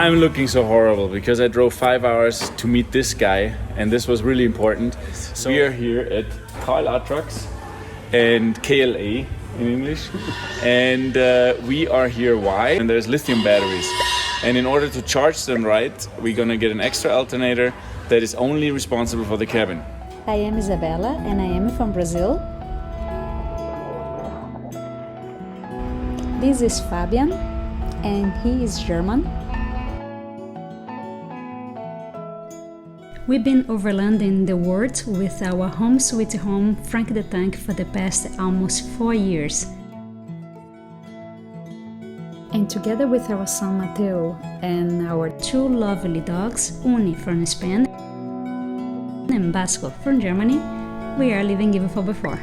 I'm looking so horrible because I drove 5 hours to meet this guy, and this was really important. So we are here at Arocs and KLA in English, and we are here. Why? And there's lithium batteries, and in order to charge them right, we're gonna get an extra alternator that is only responsible for the cabin. I am Isabela and I am from Brazil. This is Fabian and he is German. We've been overlanding the world with our home sweet home Frank the Tank for the past almost 4 years. And together with our son Matheo and our 2 lovely dogs, Uni from Spain and Basco from Germany, we are living even for before.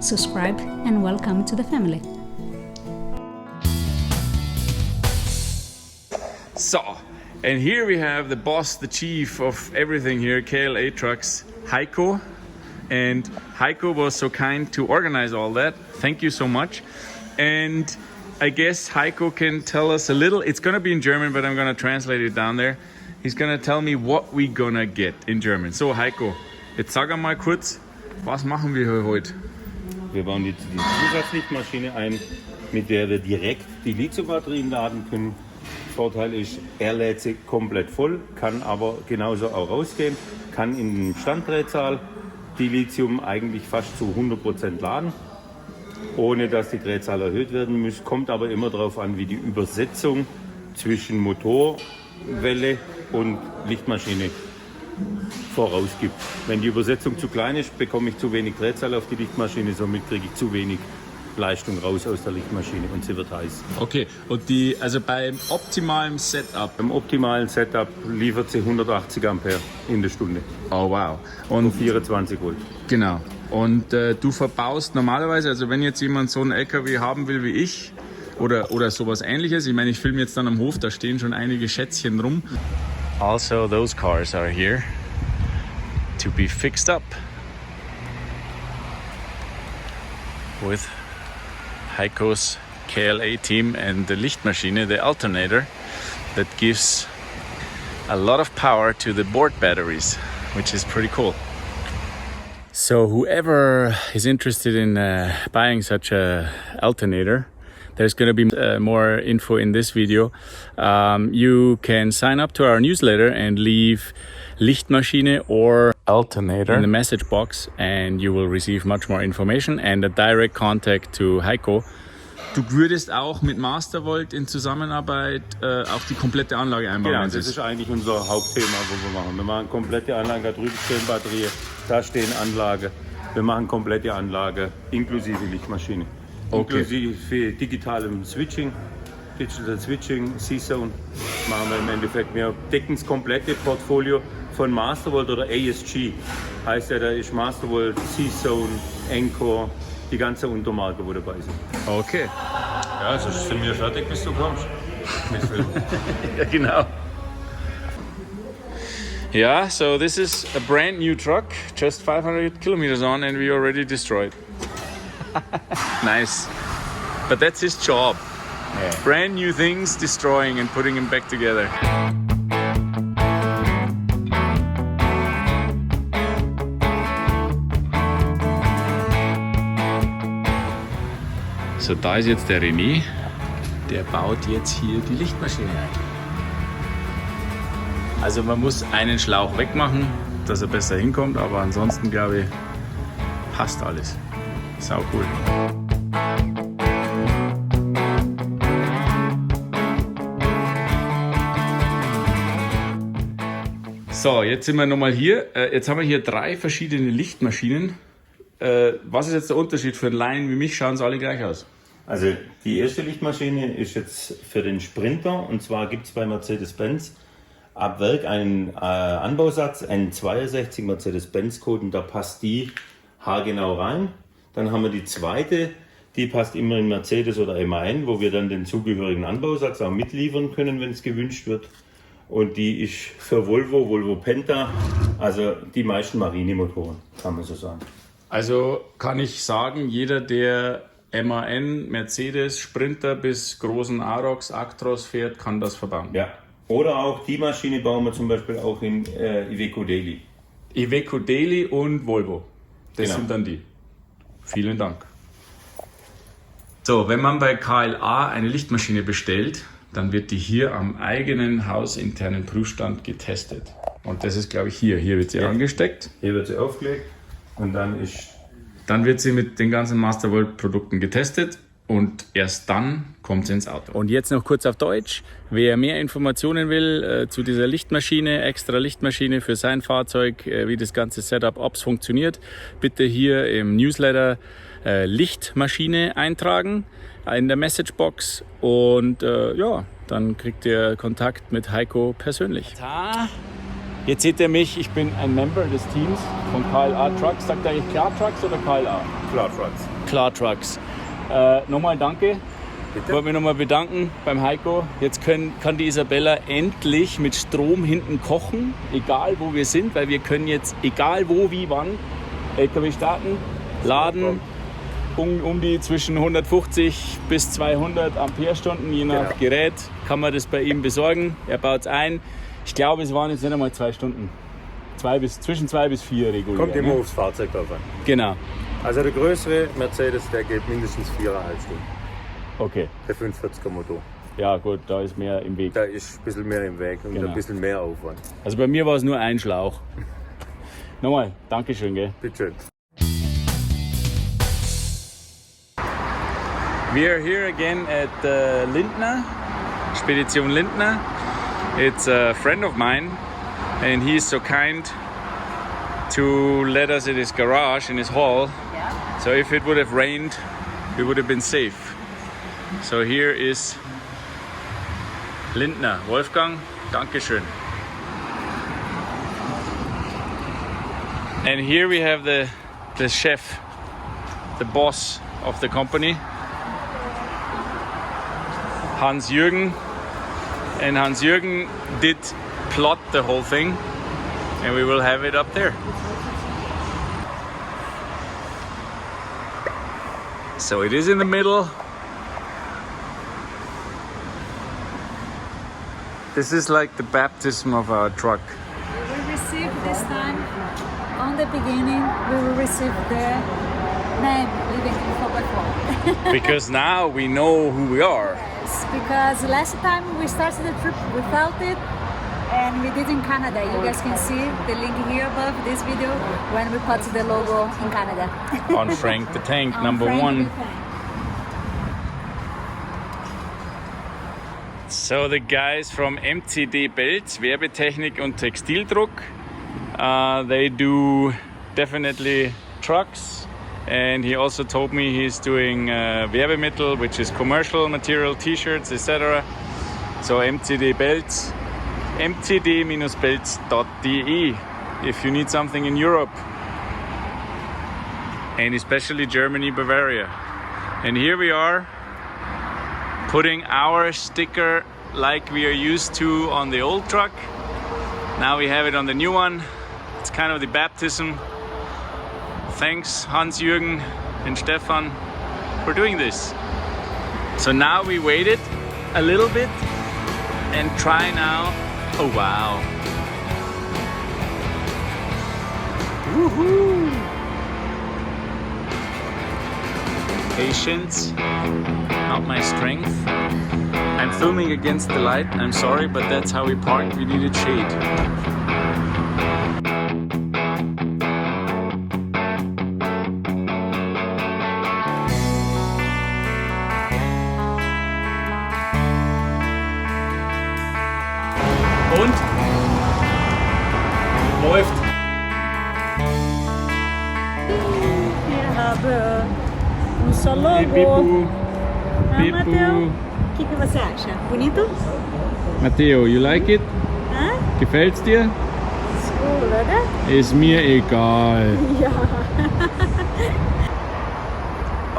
Subscribe and welcome to the family. So, and here we have the boss, the chief of everything here, KLA Trucks, Heiko. And Heiko was so kind to organize all that. Thank you so much. And I guess Heiko can tell us a little. It's gonna be in German, but I'm gonna translate it down there. He's gonna tell me what we're gonna get in German. So Heiko, jetzt sag mal kurz, was machen wir hier heute? Wir bauen die Zusatzlichtmaschine ein, mit der wir direkt die Lithiumbatterien laden können. Vorteil ist, er lädt sie komplett voll, kann aber genauso auch rausgehen, kann in den Standdrehzahl die Lithium eigentlich fast zu 100% laden, ohne dass die Drehzahl erhöht werden muss. Kommt aber immer darauf an, wie die Übersetzung zwischen Motorwelle und Lichtmaschine vorausgibt. Wenn die Übersetzung zu klein ist, bekomme ich zu wenig Drehzahl auf die Lichtmaschine, somit kriege ich zu wenig Leistung raus aus der Lichtmaschine und sie wird heiß. Okay, und also beim optimalen Setup? Beim optimalen Setup liefert sie 180 Ampere in der Stunde. Oh wow. Und 24 Volt. Genau. Und du verbaust normalerweise, also wenn jetzt jemand so einen LKW haben will wie ich oder sowas ähnliches, ich meine, ich filme jetzt dann am Hof, da stehen schon einige Schätzchen rum. Also those cars are here to be fixed up with Heiko's KLA team and the Lichtmaschine, the Alternator, that gives a lot of power to the board batteries, which is pretty cool. So whoever is interested in buying such a alternator, there's going to be more info in this video. You can sign up to our newsletter and leave Lichtmaschine or Alternator in the message box, and you will receive much more information and a direct contact to Heiko. Du würdest auch mit Mastervolt in Zusammenarbeit auch die komplette Anlage einbauen? Genau, das ist eigentlich unser Hauptthema, was wir machen. Wir machen komplette Anlage, da drüben stehen Batterien, da stehen Anlage. Wir machen komplette Anlage inklusive Lichtmaschine. Okay. Inklusive digitalem Switching, Digital Switching, C-Zone machen wir im Endeffekt. Wir decken das komplette Portfolio von Mastervolt oder ASG. Heißt ja, da ist Mastervolt, C-Zone, Encore, die ganze Untermarke, wo dabei sind. Okay. Ja, also sind wir fertig, bis du kommst. Mit Filmen. Ja, genau. Yeah, so this is a brand new truck, just 500 kilometers on, and we already destroyed. Nice. But that's his job. Yeah. Brand new things, destroying and putting them back together. So, da ist jetzt der René. Der baut jetzt hier die Lichtmaschine ein. Also man muss einen Schlauch wegmachen, dass er besser hinkommt, aber ansonsten glaube ich, passt alles. Sau cool. So, jetzt sind wir nochmal hier. Jetzt haben wir hier 3 verschiedene Lichtmaschinen. Was ist jetzt der Unterschied? Für einen Laien wie mich schauen sie alle gleich aus. Also die erste Lichtmaschine ist jetzt für den Sprinter, und zwar gibt es bei Mercedes Benz ab Werk einen Anbausatz, einen 62 Mercedes Benz Code, und da passt die haargenau rein. Dann haben wir die zweite, die passt immer in Mercedes oder MAN, wo wir dann den zugehörigen Anbausatz auch mitliefern können, wenn es gewünscht wird. Und die ist für Volvo Penta, also die meisten Marinemotoren, kann man so sagen. Also kann ich sagen, jeder, der MAN, Mercedes, Sprinter bis großen Arocs, Actros fährt, kann das verbauen. Ja, Oder auch die Maschine bauen wir zum Beispiel auch in Iveco Daily. Iveco Daily und Volvo. Das Genau. sind dann die. Vielen Dank. So, wenn man bei KLA eine Lichtmaschine bestellt, dann wird die hier am eigenen hausinternen Prüfstand getestet. Und das ist, glaube ich, hier. Hier wird sie angesteckt. Hier wird sie aufgelegt und dann wird sie mit den ganzen Mastervolt-Produkten getestet und erst dann kommt sie ins Auto. Und jetzt noch kurz auf Deutsch. Wer mehr Informationen will zu dieser Lichtmaschine, extra Lichtmaschine für sein Fahrzeug, wie das ganze Setup, ob es funktioniert, bitte hier im Newsletter Lichtmaschine eintragen in der Messagebox und ja, dann kriegt ihr Kontakt mit Heiko persönlich. Jetzt seht ihr mich, ich bin ein Member des Teams von KLA Trucks. Sagt ihr eigentlich Klar Trucks oder KLA? Klar Trucks. Klar Trucks. Nochmal danke. Ich wollte mich nochmal bedanken beim Heiko. Jetzt kann die Isabela endlich mit Strom hinten kochen, egal wo wir sind, weil wir können jetzt, egal wo, wie, wann, LKW starten, laden, um die zwischen 150 bis 200 Ampere-Stunden, je nach Gerät, kann man das bei ihm besorgen. Er baut es ein. Ich glaube, es waren jetzt nicht einmal 2 Stunden. Zwischen 2 bis 4 regulär. Kommt immer aufs Fahrzeug drauf an. Genau. Also der größere Mercedes, der geht mindestens 4,5 Stunden. Okay. Der 45er Motor. Ja gut, da ist mehr im Weg. Da ist ein bisschen mehr im Weg und ein bisschen mehr Aufwand. Also bei mir war es nur ein Schlauch. Nochmal, Dankeschön, gell? Bitte schön. We are here again at Lindner, Spedition Lindner. It's a friend of mine and he is so kind to let us in his garage, in his hall. So if it would have rained, we would have been safe. So here is Lindner. Wolfgang, Dankeschön. And here we have the chef, the boss of the company, Hans-Jürgen. And Hans-Jürgen did plot the whole thing and we will have it up there. So it is in the middle. This is like the baptism of our truck. We will receive this time, on the beginning, we will receive the name Living 4x4. Because now we know who we are. Yes, because last time we started the trip without it, and we did in Canada. You guys can see the link here above this video when we put the logo in Canada. On Frank the Tank, On number Frank 1. the Tank. So the guys from Mcd Belz, Werbetechnik und Textildruck, they do definitely trucks, and he also told me he's doing Werbemittel, which is commercial material, t-shirts, etc. So Mcd Belz, mcd-belz.de if you need something in Europe, and especially Germany, Bavaria. And here we are, putting our sticker like we are used to on the old truck. Now we have it on the new one. It's kind of the baptism. Thanks Hans-Jürgen and Stefan for doing this. So now we waited a little bit and try now. Oh wow. Woohoo! Patience, not my strength. I'm filming against the light, I'm sorry, but that's how we parked, we needed shade. Und? Läuft. Wir haben unser Logo. Bipu. Matheo, o que você acha? Bonito? Matheo, you like it? Hã? Gefällt's dir? Ist cool, oder? Ist mir egal. Ja.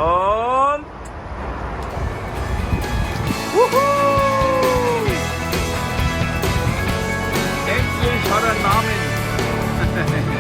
Und Wuhu! Endlich hat er einen Namen.